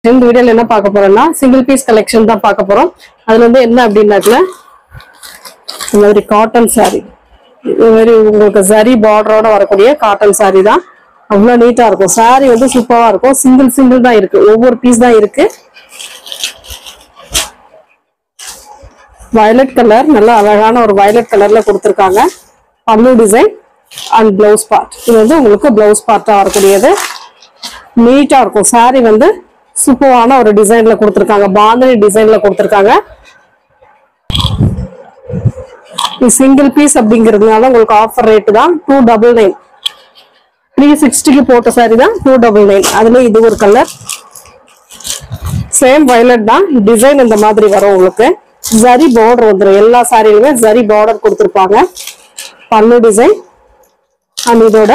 இந்த வீடியோல என்ன பார்க்க போறோம்னா சிங்கிள் பீஸ் கலெக்ஷன் தான் பார்க்க போறோம். அதுல வந்து என்ன அப்படின்னாக்கல இந்த மாதிரி காட்டன் saree, இது மாதிரி உங்களுக்கு சரி பார்டரோட வரக்கூடிய காட்டன் saree தான். அவ்வளவு நீட்டா இருக்கும். saree வந்து சூப்பரா இருக்கும். சிங்கிள் தான் இருக்கு, ஒவ்வொரு பீஸ் தான் இருக்கு. வயலட் கலர், நல்ல அழகான ஒரு வயலட் கலர்ல கொடுத்துருக்காங்க. பல்லு டிசைன் அண்ட் பிளவுஸ் பார்ட். இது வந்து உங்களுக்கு பிளவுஸ் பார்ட்டா வரக்கூடியது. நீட்டா இருக்கும். saree வந்து சூப்பரான ஒரு டிசைன்ல கொடுத்துருக்காங்க. பாந்தனி டிசைன்ல கொடுத்துருக்காங்க. சிங்கிள் பீஸ் அப்படிங்கிறதுனால உங்களுக்கு ஆஃபர் ரேட் தான் 299. 360க்கு போட்ட சாரி தான் 299. அதுல இது ஒரு கலர், சேம் வயலட் தான். டிசைன் இந்த மாதிரி வரும். உங்களுக்கு ஜரி பார்டர் வந்துடும். எல்லா சாரிலுமே ஜரி பார்டர் கொடுத்துருப்பாங்க. பல்லு டிசைன் அண்ட் இதோட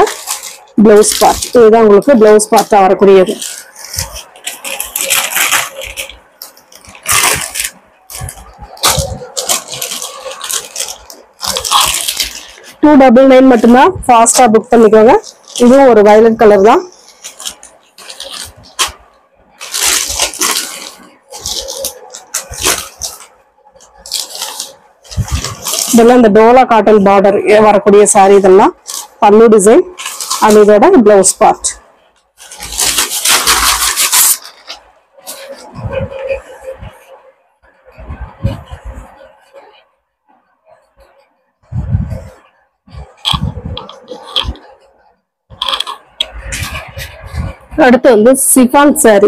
பிளவுஸ் பார்ட். இதுதான் உங்களுக்கு பிளவுஸ் பார்ட்டா வரக்கூடியது. $299 மட்டும்தான். ஃபாஸ்டா புக் பண்ணிக்கோங்க. இதுவும் ஒரு வயலட் கலர் தான். இதெல்லாம் இந்த டோலா காட்டன் பார்டர் வரக்கூடிய சாரி. இதெல்லாம் பல்லு டிசைன் அண்ட் இதோட பிளவுஸ் பார்ட். அடுத்து வந்து சிஃபான் சாரி.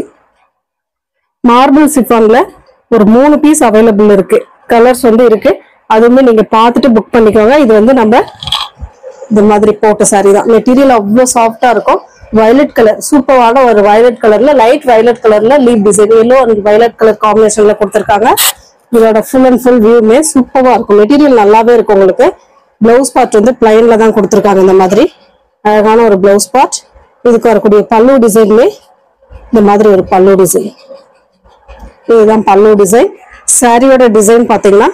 மார்பிள் சிஃபான்ல ஒரு 3 பீஸ் அவைலபிள் இருக்கு. கலர்ஸ் வந்து இருக்கு. அதுவுமே நீங்க பார்த்துட்டு புக் பண்ணிக்கோங்க. இது வந்து நம்ம இந்த மாதிரி போட்ட சாரி தான். மெட்டீரியல் அவ்வளோ சாஃப்டா இருக்கும். வயலட் கலர், சூப்பரான ஒரு வயலட் கலர்ல, லைட் வயலட் கலர்ல leaf design, yellow and violet colour காம்பினேஷன்ல கொடுத்துருக்காங்க. இதோட ஃபுல் அண்ட் ஃபுல் வியூமே சூப்பரா இருக்கும். மெட்டீரியல் நல்லாவே இருக்கும். உங்களுக்கு பிளவுஸ் பார்ட் வந்து பிளைன்ல தான் கொடுத்துருக்காங்க. இந்த மாதிரி அழகான ஒரு பிளவுஸ் பார்ட். இதுக்கு வரக்கூடிய பல்லு டிசைன்மே இந்த மாதிரி ஒரு பல்லு டிசைன். இதுதான் பல்லு டிசைன். சாரியோட டிசைன் பாத்தீங்கன்னா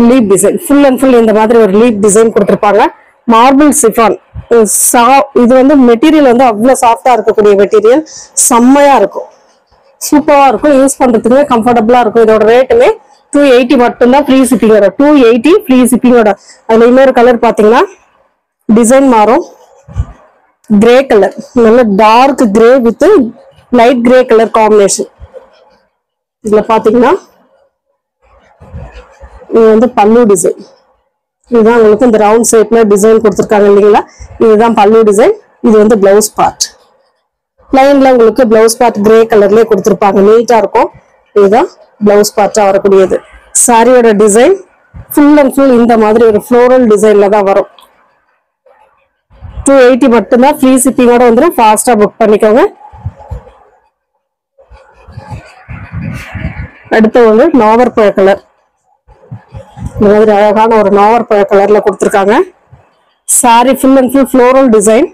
leaf design, full and full இந்த மாதிரி ஒரு லீப் டிசைன் கொடுத்துருப்பாங்க. Marble chiffon. இது வந்து மெட்டீரியல் வந்து அவ்வளவு சாஃப்டா இருக்கக்கூடிய மெட்டீரியல். செம்மையா இருக்கும், சூப்பரா இருக்கும். யூஸ் பண்றதுக்குமே கம்ஃபர்டபுளா இருக்கும். இதோட ரேட்டுமே 280 மட்டும்தான். ஃப்ரீ ஷிப்பிங்கோட 280 ஃப்ரீ ஷிப்பிங்கோட. அதுல இன்னொரு கலர் பாத்தீங்கன்னா டிசைன் மாறும். கிரே கலர், நல்ல dark grey with light grey colour combination. இதுல பாத்தீங்கன்னா இது வந்து பல்லு டிசைன். இதுதான் உங்களுக்கு இந்த ரவுண்ட் ஷேப்ல டிசைன் கொடுத்துருக்காங்க இல்லைங்களா. இதுதான் பல்லு டிசைன். இது வந்து பிளவுஸ் பார்ட். பிளைன்ல உங்களுக்கு பிளவுஸ் பார்ட் கிரே கலர்லயே கொடுத்துருப்பாங்க. நீட்டா இருக்கும். இதுதான் பிளவுஸ் பார்ட்டா வரக்கூடியது. சாரியோட டிசைன் ஃபுல் அண்ட் ஃபுல் இந்த மாதிரி ஒரு ஃப்ளோரல் டிசைன்ல தான் வரும். 280 மட்டும்தான். ஃப்ரீ ஷிப்பிங்கோட வந்துடும். ஃபாஸ்டா புக் பண்ணிக்கோங்க. அடுத்து வந்து நாவற்பழ கலர். இந்த மாதிரி அழகான ஒரு நாவற்பழ கலர்ல கொடுத்துருக்காங்க. Sorry full and full floral design.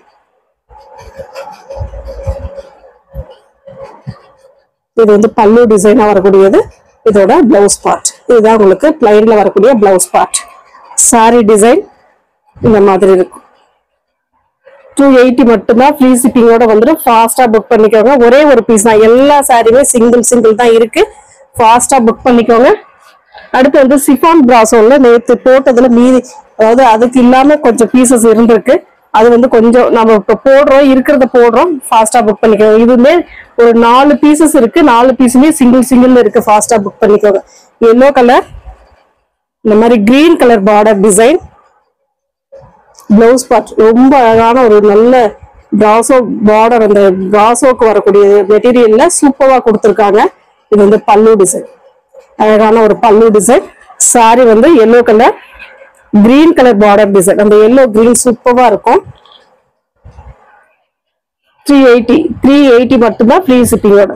இது வந்து பல்லு டிசைனா வரக்கூடியது. இதோட பிளவுஸ் பார்ட். இதுதான் உங்களுக்கு பிளைன்ல வரக்கூடிய பிளவுஸ் பார்ட். சாரி டிசைன் இந்த மாதிரி இருக்கும். 280 மட்டும்தான். ஃப்ரீ ஷிப்பிங்கோட வந்துடும். ஃபாஸ்டா புக் பண்ணிக்கோங்க. ஒரே ஒரு பீஸ் தான். எல்லா சாரியுமே சிங்கிள் தான் இருக்கு. ஃபாஸ்டா புக் பண்ணிக்கோங்க. அடுத்து வந்து சிஃபான் பிராசோல நேற்று போட்டதுல மீதி, அதாவது அதுக்கு இல்லாம கொஞ்சம் பீசஸ் இருந்திருக்கு. அது வந்து கொஞ்சம் நம்ம இப்ப போடுறோம், இருக்கிறத போடுறோம். ஃபாஸ்டா புக் பண்ணிக்கோங்க. இதுமே ஒரு 4 பீசஸ் இருக்கு. 4 பீஸுமே சிங்கிள் இருக்கு. ஃபாஸ்டா புக் பண்ணிக்கோங்க. எல்லோ கலர், இந்த மாதிரி green colour border design. Blouse part ரொம்ப அழகான ஒரு நல்ல பிராசோ பார்டர். அந்த பிராசோக்கு வரக்கூடிய மெட்டீரியல்ல சூப்பரா கொடுத்துருக்காங்க. இது வந்து பல்லு டிசைன், அழகான ஒரு பல்லு டிசைன். சாரி வந்து yellow colour green colour border design. அந்த எல்லோ கிரீன் சூப்பரா இருக்கும். 380 மட்டும்தான் ஃப்ரீ ஷிப்பிங்கோட.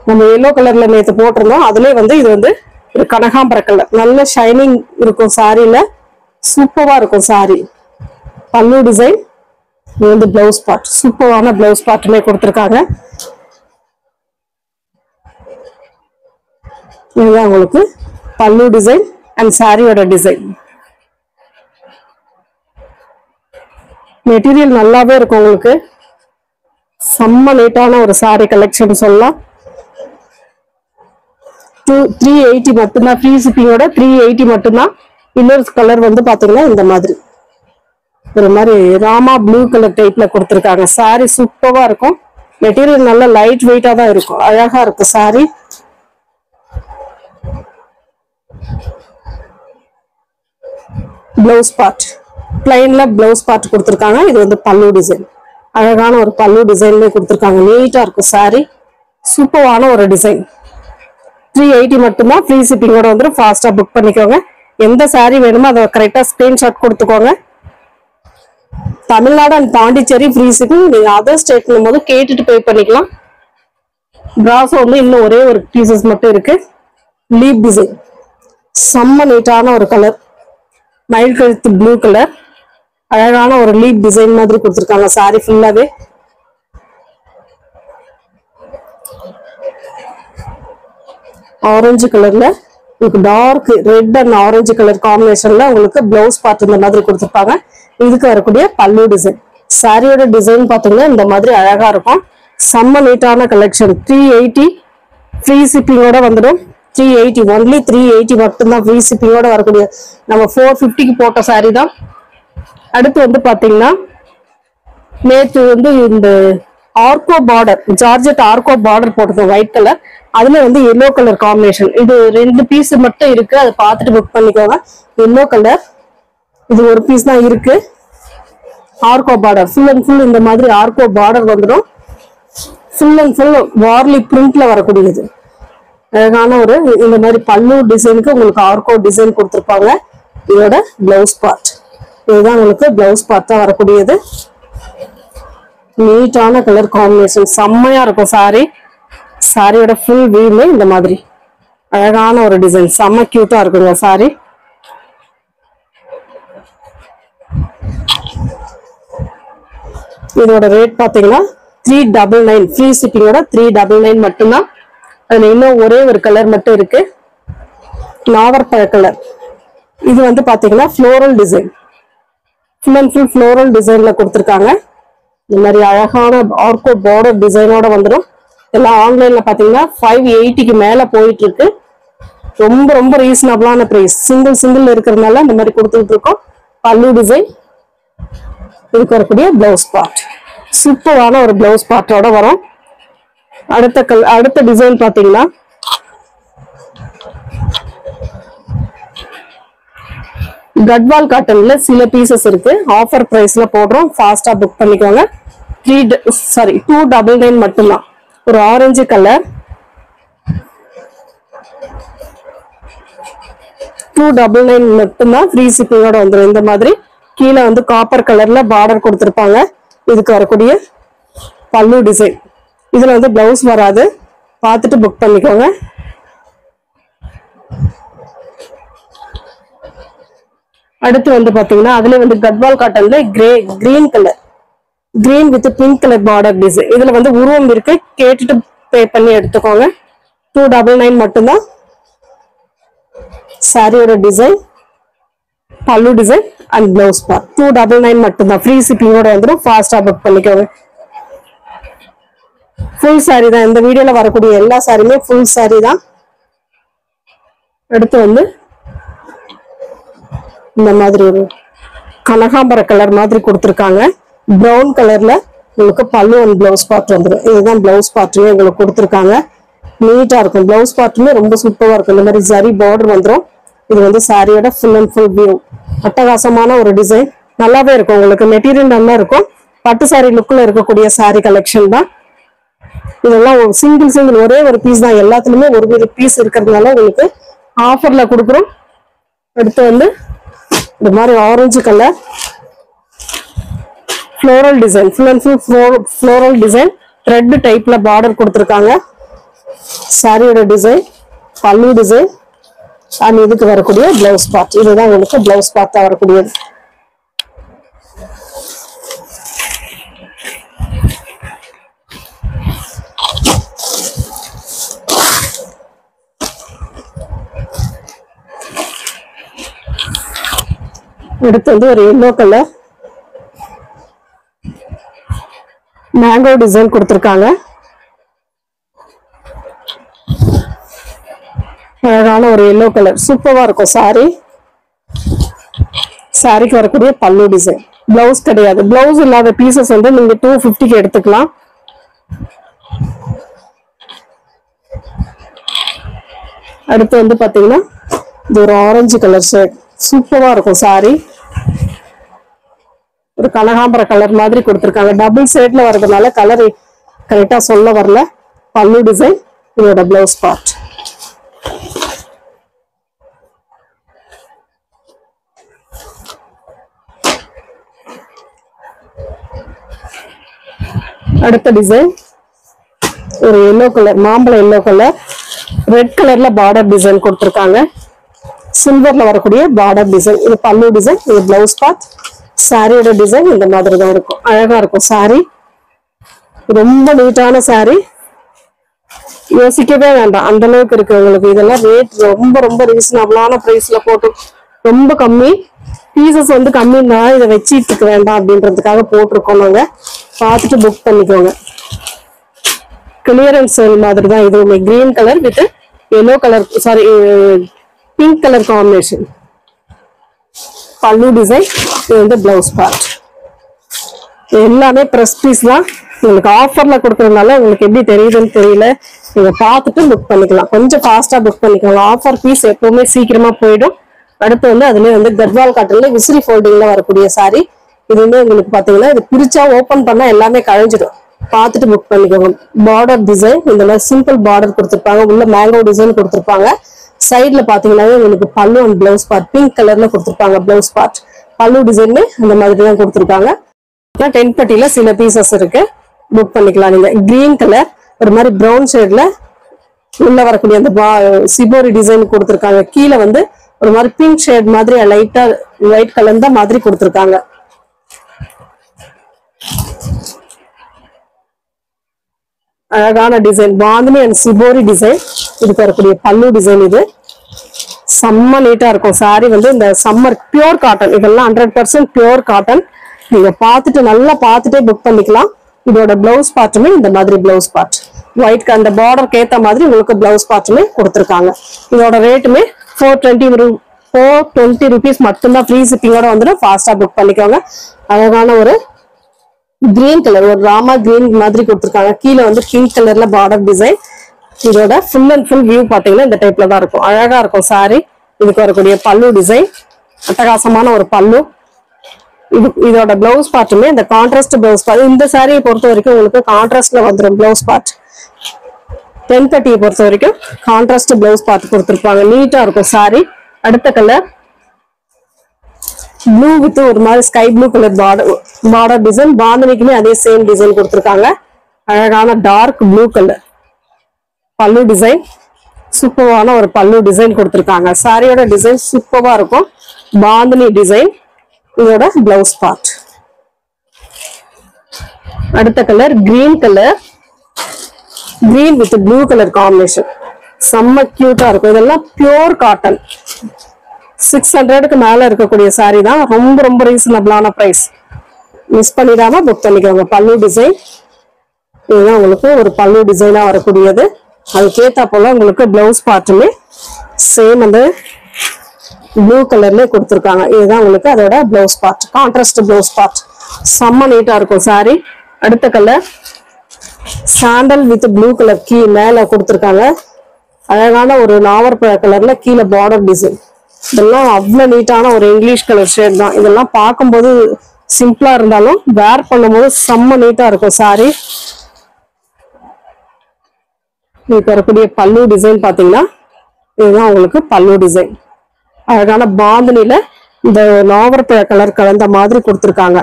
நம்ம எல்லோ கலர்ல நேற்று போட்டிருந்தோம். அதுலயே வந்து இது வந்து கனகாம்பர கலர், நல்ல ஷைனிங் இருக்கும். சாரியில சூப்பரா இருக்கும் சாரி. பல்லு டிசைன். இது வந்து பிளவுஸ் பார்ட். சூப்பரான பிளவுஸ் பார்ட்டுமே கொடுத்துருக்காங்க. இதுதான் உங்களுக்கு பல்லு டிசைன் அண்ட் சாரியோட டிசைன். மெட்டீரியல் நல்லாவே இருக்கும். உங்களுக்கு செம்ம நீட்டான ஒரு சாரி கலெக்ஷன் சொல்லலாம். 380 மட்டும்தான். ஃப்ரீ ஷிப்பிங்கோட 380 மட்டும்தான். இன்னொரு கலர் வந்து பாத்தீங்கன்னா இந்த மாதிரி ஒரு மாதிரி ராமா ப்ளூ கலர் டைப்ல கொடுத்துருக்காங்க. சாரி சூப்பரா இருக்கும். மெட்டீரியல் நல்ல லைட் வெயிட்டா தான் இருக்கும். அழகா இருக்கும் சாரி. பிளவுஸ் பார்ட் பிளைன்ல பிளவுஸ் பார்ட் கொடுத்துருக்காங்க. இது வந்து பல்லு டிசைன். அழகான ஒரு பல்லு டிசைன்ல கொடுத்துருக்காங்க. நீட்டா இருக்கும் சாரி. சூப்பரான ஒரு டிசைன். 380 மட்டும்தான். ஃப்ரீ ஷிப்பிங்கோட வந்துடும். ஃபாஸ்டா புக் பண்ணிக்கோங்க. எந்த சாரி வேணுமோ அதை கரெக்டா ஸ்கிரீன்ஷாட் கொடுத்துக்கோங்க. Tamil Nadu and Pondicherry free shipping. நீங்க அதர் ஸ்டேட்னும் போது கேட்டுட்டு பே பண்ணிக்கலாம். பிராசோ வந்து இன்னும் ஒரே ஒரு பீசஸ் மட்டும் இருக்கு. லீப் டிசைன் செம்ம நீட்டான ஒரு கலர். மயில் கழுத்து ப்ளூ கலர். அழகான ஒரு லீப் டிசைன் மாதிரி கொடுத்துருக்காங்க சாரி ஃபுல்லாவே. ஆரஞ்சு கலர்ல உங்களுக்கு dark red and orange colour காம்பினேஷன்ல உங்களுக்கு பிளவுஸ் பார்ட் இந்த மாதிரி கொடுத்துருப்பாங்க. இதுக்கு வரக்கூடிய பல்லு டிசைன். சாரியோட டிசைன் பாத்தீங்கன்னா இந்த மாதிரி அழகா இருக்கும். செம்ம நீட்டான கலெக்ஷன். 380 ஃப்ரீ ஷிப்பிங்கோட வந்துடும். 380 ஒன்லி 380 மட்டும்தான் ஃப்ரீ ஷிப்பிங்கோட வரக்கூடிய. நம்ம 450க்கு போட்ட சாரி தான். அடுத்து வந்து பாத்தீங்கன்னா நேற்று வந்து இந்த ஆர்கோ பார்டர் ஜார்ஜெட் ஆர்கோ பார்டர் போட்டது ஒயிட் கலர். அதுல வந்து எல்லோ கலர் காம்பினேஷன். இது 2 பீஸ் மட்டும் இருக்கு. அதை பார்த்துட்டு புக் பண்ணிக்கோங்க. Yellow colour. இது ஒரு பீஸ் தான் இருக்கு. ஆர்கோ பார்டர் ஃபுல் அண்ட் ஃபுல் இந்த மாதிரி ஆர்கோ பார்டர் வந்துடும். ஃபுல் அண்ட் ஃபுல் வார்லி பிரிண்ட்ல வரக்கூடியது. அழகான ஒரு இந்த மாதிரி பல்லு டிசைனுக்கு உங்களுக்கு ஆர்கோ டிசைன் கொடுத்துருப்பாங்க. இதோட பிளவுஸ் பார்ட் இதுதான் உங்களுக்கு பிளவுஸ் பார்ட்டா வரக்கூடியது. நீட்டான கலர் காம்பினேஷன் செம்மையா இருக்கும் சாரி. சாரியோட ஃபுல் வியூமே இந்த மாதிரி அழகான ஒரு டிசைன். செம்ம கியூட்டா இருக்குங்க சாரி. இதோட ரேட் பாத்தீங்கன்னா 399 ஃப்ரீ ஷிப்பிங்கோட 399 மட்டும்தான். அதுல இன்னும் ஒரே ஒரு கலர் மட்டும் இருக்கு. நாவற்பழ கலர். இது வந்து பாத்தீங்கன்னா floral design. Full and full floral டிசைன்ல கொடுத்துருக்காங்க. இந்த மாதிரி அழகான ஆர்கோ பார்டர் டிசைனோட வந்துடும். எல்லாம் ஆன்லைன்ல பாத்தீங்கன்னா 580க்கு மேல போயிட்டு இருக்கு. ரொம்ப ரொம்ப ரீசனபிளான பிரைஸ். சிங்கிள் இருக்கிறதுனால இந்த மாதிரி கொடுத்துட்டு இருக்கோம். பல்லு டிசைன். இதுக்கு வரக்கூடிய பிளவுஸ் பார்ட் சூப்பரான ஒரு பிளவுஸ் பார்ட்டோட வரும். அடுத்த டிசைன் பாத்தீங்கன்னா கட்வால் காட்டன்ல சில பீசஸ் இருக்கு. ஆஃபர் பிரைஸ்ல போடுறோம். ஃபாஸ்டா புக் பண்ணிக்கோங்க. 299 மட்டும்தான். ஒரு ஆரஞ்சு கலர் 299 மட்டும்தான். ஃப்ரீ ஷிப்பிங்கோட வந்துடும். இந்த மாதிரி கீழே வந்து காப்பர் கலர்ல பார்டர் கொடுத்துருப்பாங்க. இதுக்கு வரக்கூடிய பல்லு டிசைன். இதுல வந்து பிளவுஸ் வராது. பார்த்துட்டு புக் பண்ணிக்கோங்க. அடுத்து வந்து பாத்தீங்கன்னா அதுல வந்து கட்வால் காட்டன்ல green colour. Green with pink colour border design. இதுல வந்து உருவம் இருக்கு. கேட்டுட்டு பே பண்ணி எடுத்துக்கோங்க. 299 மட்டும்தான். சாரியோட டிசைன் பல்லு டிசைன் அண்ட் பிளவுஸ் பார்ட் 299 மட்டும்தான். ஃப்ரீ ஷிப்பிங்கோட வந்துடும். ஃபாஸ்டா புக் பண்ணிக்கோங்க. ஃபுல் சாரி தான். இந்த வீடியோல வரக்கூடிய எல்லா சாரியுமே ஃபுல் சாரி தான். அடுத்து வந்து இந்த மாதிரி ஒரு கனகாம்பர கலர் மாதிரி கொடுத்துருக்காங்க. பிரவுன் கலர்ல உங்களுக்கு பல்லு அண்ட் பிளவுஸ் பார்ட் வந்துடும். இதுதான் பிளவுஸ் பார்ட்டுமே உங்களுக்கு கொடுத்துருக்காங்க. நீட்டா இருக்கும். பிளவுஸ் பார்ட்டுமே ரொம்ப சூப்பரா இருக்கும். இந்த மாதிரி ஜரி பார்டர் வந்துடும். இது வந்து சாரியோட ஃபுல் அண்ட் ஃபுல் வியூ. அட்டகாசமான ஒரு டிசைன். நல்லாவே இருக்கும். உங்களுக்கு மெட்டீரியல் நல்லா இருக்கும். பட்டு சாரி லுக்ல இருக்கக்கூடிய சாரி கலெக்ஷன் தான் இதெல்லாம். சிங்கிள் ஒரே ஒரு பீஸ் தான். எல்லாத்துலயுமே ஒரு பீஸ் இருக்கிறதுனால உங்களுக்கு ஆஃபர்ல கொடுக்குறோம். அடுத்து வந்து இந்த மாதிரி orange colour floral design. Full and full floral design. Thread டைப்ல பார்டர் கொடுத்துருக்காங்க. சாரியோட டிசைன் பல்லு டிசைன் அண்ட் இதுக்கு வரக்கூடிய பிளவுஸ் பார்ட். இதுதான் உங்களுக்கு பிளவுஸ் பார்ட்டா வரக்கூடியது. அடுத்து வந்து ஒரு எல்லோ கலர் மேங்கோ டிசைன் கொடுத்துருக்காங்க. அழகான ஒரு எல்லோ கலர் சூப்பரா இருக்கும் சாரி. சாரிக்கு வரக்கூடிய பல்லு டிசைன். பிளவுஸ் கிடையாது. பிளவுஸ் இல்லாத பீசஸ் வந்து நீங்க 250க்கு எடுத்துக்கலாம். அடுத்து வந்து பாத்தீங்கன்னா இது ஒரு ஆரஞ்சு கலர் ஷேட் சூப்பரா இருக்கும் சாரி. ஒரு கனகாம்பர கலர் மாதிரி கொடுத்துருக்காங்க. டபுள் ஷேட்ல வர்றதுனால கலர் கரெக்டா சொல்ல வரல. பல்லு டிசைன், இதோட பிளவுஸ் பார்ட். அடுத்த டிசைன் ஒரு எல்லோ கலர், மாம்பழம் எல்லோ கலர், ரெட் கலர்ல பார்டர் டிசைன் கொடுத்துருக்காங்க. சில்வர்ல வரக்கூடிய பார்டர் டிசைன். இது பல்லு டிசைன், இது பிளவுஸ் பார்ட். சாரியோட டிசைன் இந்த மாதிரி தான் இருக்கும். அழகா இருக்கும் சாரி. ரொம்ப நீட்டான சாரி. யோசிக்கவே வேண்டாம், அந்த அளவுக்கு இருக்கு உங்களுக்கு. இதெல்லாம் ரேட் ரொம்ப ரொம்ப ரீசனபிளான பிரைஸ்ல போட்டு, ரொம்ப கம்மி பீசஸ் வந்து கம்மின்னா இதை வச்சிட்டு இருக்க வேண்டாம் அப்படின்றதுக்காக போட்டிருக்கோம். நாங்க பார்த்துட்டு புக் பண்ணிக்கோங்க. கிளியரன்ஸ் சேல் மாதிரி தான் இதுவுமே. Green colour with yellow colour, sorry pink colour combination. பல்லு டிசைன், இது வந்து பிளவுஸ் பார்ட். எல்லாமே பிரஸ் பீஸ் தான். உங்களுக்கு ஆஃபர்ல கொடுக்கறதுனால உங்களுக்கு எப்படி தெரியுதுன்னு தெரியல. நீங்க பார்த்துட்டு புக் பண்ணிக்கலாம். கொஞ்சம் ஃபாஸ்டா புக் பண்ணிக்கலாம். ஆஃபர் பீஸ் எப்பவுமே சீக்கிரமா போயிடும். அடுத்து வந்து அதுலயே வந்து கத்வால் காட்டன்ல விசிறி ஃபோல்டிங்ல வரக்கூடிய சாரி. இது வந்து உங்களுக்கு பாத்தீங்கன்னா இது பிரிச்சா ஓபன் பண்ணா எல்லாமே கழிஞ்சிடும். பார்த்துட்டு புக் பண்ணிக்கோங்க. பார்டர் டிசைன் இந்த மாதிரி சிம்பிள் பார்டர் கொடுத்துருப்பாங்க. உள்ள மேங்கோ டிசைன் கொடுத்துருப்பாங்க. சைட்ல பாத்தீங்கன்னா உங்களுக்கு பல்லு அண்ட் பிளவுஸ் பார்ட் பிங்க் கலர்ல கொடுத்துருப்பாங்க. பிளவுஸ் பார்ட் பல்லு டிசைன் இந்த மாதிரி தான் கொடுத்துருக்காங்க. 10 சில பீசஸ் இருக்கு, புக் பண்ணிக்கலாம். நீங்க கிரீன் கலர் ஒரு மாதிரி பிரவுன் ஷேட்ல உள்ள வரக்கூடிய அந்த சிபோரி டிசைன் கொடுத்துருக்காங்க. கீழே வந்து ஒரு மாதிரி பிங்க் ஷேட் மாதிரி லைட்டா ஒயிட் கலர் தான் மாதிரி கொடுத்துருக்காங்க. அழகான design bandhani and shibori design. இதுக்கு வரக்கூடிய பல்லு டிசைன். இது செம்ம நீட்டா இருக்கும் சாரி. வந்து இந்த சம்மர் பியூர் காட்டன், இதெல்லாம் 100% பியூர் காட்டன். நீங்க பார்த்துட்டு நல்லா பார்த்துட்டே புக் பண்ணிக்கலாம். இதோட பிளவுஸ் பார்ட்டுமே இந்த மாதிரி பிளவுஸ் பார்ட் ஒயிட் அந்த பார்டருக்கு ஏத்த மாதிரி உங்களுக்கு பிளவுஸ் பார்ட்டுமே கொடுத்துருக்காங்க. இதோட ரேட்டுமே 420 rupees மட்டும்தான். ஃப்ரீ ஷிப்பிங்கோட வந்துடும். ஃபாஸ்டா புக் பண்ணிக்கோங்க. அழகான ஒரு கிரீன் கலர், ஒரு ராமா கிரீன் மாதிரி கொடுத்துருக்காங்க. கீழே வந்து பிங்க் கலர்ல பார்டர் டிசைன். இதோட ஃபுல் அண்ட் ஃபுல் வியூ பாத்தீங்கன்னா இந்த டைப்ல தான் இருக்கும். அழகா இருக்கும் சாரி. இதுக்கு வரக்கூடிய பல்லு டிசைன் அட்டகாசமான ஒரு பல்லு. இதோட பிளவுஸ் பார்ட்டுமே இந்த கான்ட்ராஸ்ட் பிளவுஸ் பார்ட். இந்த சாரியை பொறுத்த வரைக்கும் உங்களுக்கு கான்ட்ராஸ்ட்ல வந்துடும் பிளவுஸ் பார்ட். 1030 பொறுத்த வரைக்கும் கான்ட்ராஸ்ட் பிளவுஸ் பார்ட் கொடுத்துருப்பாங்க. நீட்டா இருக்கும் சாரி. அடுத்த கலர் ப்ளூ வித் ஒரு மாதிரி sky blue colour border design. பாந்தினிக்குமே அதே சேம் டிசைன் கொடுத்துருக்காங்க. அழகான dark blue colour pallu design. சூப்பரான ஒரு பல்லு டிசைன் கொடுத்துருக்காங்க. சாரியோட டிசைன் சூப்பரா இருக்கும். பாந்தினி டிசைன். இதோட பிளவுஸ் பார்ட். அடுத்த colour green colour, green with blue colour combination. செம்ம கியூட்டா இருக்கும். இதெல்லாம் பியூர் காட்டன். 600க்கு மேல இருக்கக்கூடிய சாரி தான். ரொம்ப ரொம்ப ரீசனபிளான பிரைஸ். மிஸ் பண்ணிடாம புக் பண்ணிக்கோங்க. பல்லு டிசைன் இதுதான் உங்களுக்கு ஒரு பல்லு டிசைனா வரக்கூடியது. அதுக்கேத்தா போல உங்களுக்கு பிளவுஸ் பார்ட்டுமே சேம் அந்த ப்ளூ கலர்ல கொடுத்துருக்காங்க. இதுதான் உங்களுக்கு அதோட blouse part. Contrast blouse part. செம்ம நீட்டா இருக்கும் சாரி. அடுத்த colour sandal with blue colour கீ மேல கொடுத்துருக்காங்க. அழகான ஒரு நாவற்பழ கலர்ல கீழே பார்டர் டிசைன். இதெல்லாம் அவ்வளவு நீட்டான ஒரு இங்கிலீஷ் கலர் ஷேட் தான். இதெல்லாம் பார்க்கும்போது சிம்பிளா இருந்தாலும் வேர் பண்ணும்போது செம்ம நீட்டா இருக்கும் சாரி. இதுக்கு வரக்கூடிய பல்லு டிசைன் பாத்தீங்கன்னா இதுதான் உங்களுக்கு பல்லு டிசைன். அழகான பாந்தினில இந்த நாவற்பழ கலர் கலந்த மாதிரி கொடுத்துருக்காங்க.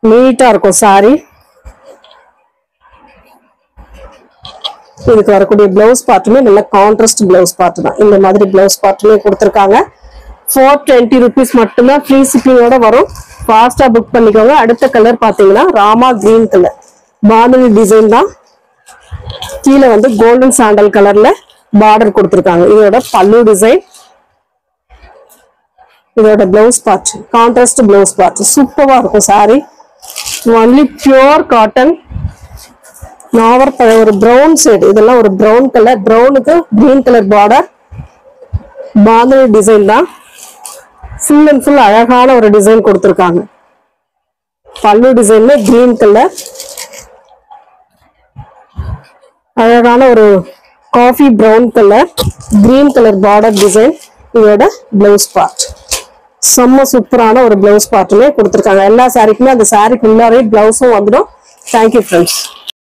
நீட்டா இருக்கும் சாரி. இதுக்கு வரக்கூடிய பிளவுஸ் பார்ட்டுமே நல்ல கான்ட்ராஸ்ட் பிளவுஸ் பார்ட் தான். இந்த மாதிரி பிளவுஸ் பார்ட்டுமே கொடுத்துருக்காங்க. 420 rupees மட்டும்தான். ஃப்ரீ ஷிப்பிங்கோட வரும். ஃபாஸ்டா புக் பண்ணிக்கோங்க. அடுத்த கலர் பாத்தீங்கன்னா Rama green colour bandhani design தான். கீழே வந்து கோல்டன் சாண்டல் கலர்ல பார்டர் கொடுத்துருக்காங்க. இதோட பல்லு டிசைன். இதோட blouse part contrast blouse part. சூப்பரா இருக்கும் சாரி. Only pure cotton. நாவற்பழ ஒரு பிரவுன் ஷேட். இதெல்லாம் ஒரு பிரவுன் கலர். பிரவுனுக்கு green colour border. Bandhani design தான். ஃபுல் அண்ட் ஃபுல் அழகான ஒரு டிசைன் கொடுத்துருக்காங்க. பல்லு டிசைன்ல கிரீன் கலர், அழகான ஒரு coffee brown colour, green colour border design. இதோட பிளவுஸ் பார்ட் செம்ம சூப்பரான ஒரு பிளவுஸ் பார்ட்டுமே கொடுத்துருக்காங்க. எல்லா சாரிக்குமே அந்த சாரிக்கு உள்ளாரே பிளவுஸும் வந்துடும். Thank you friends.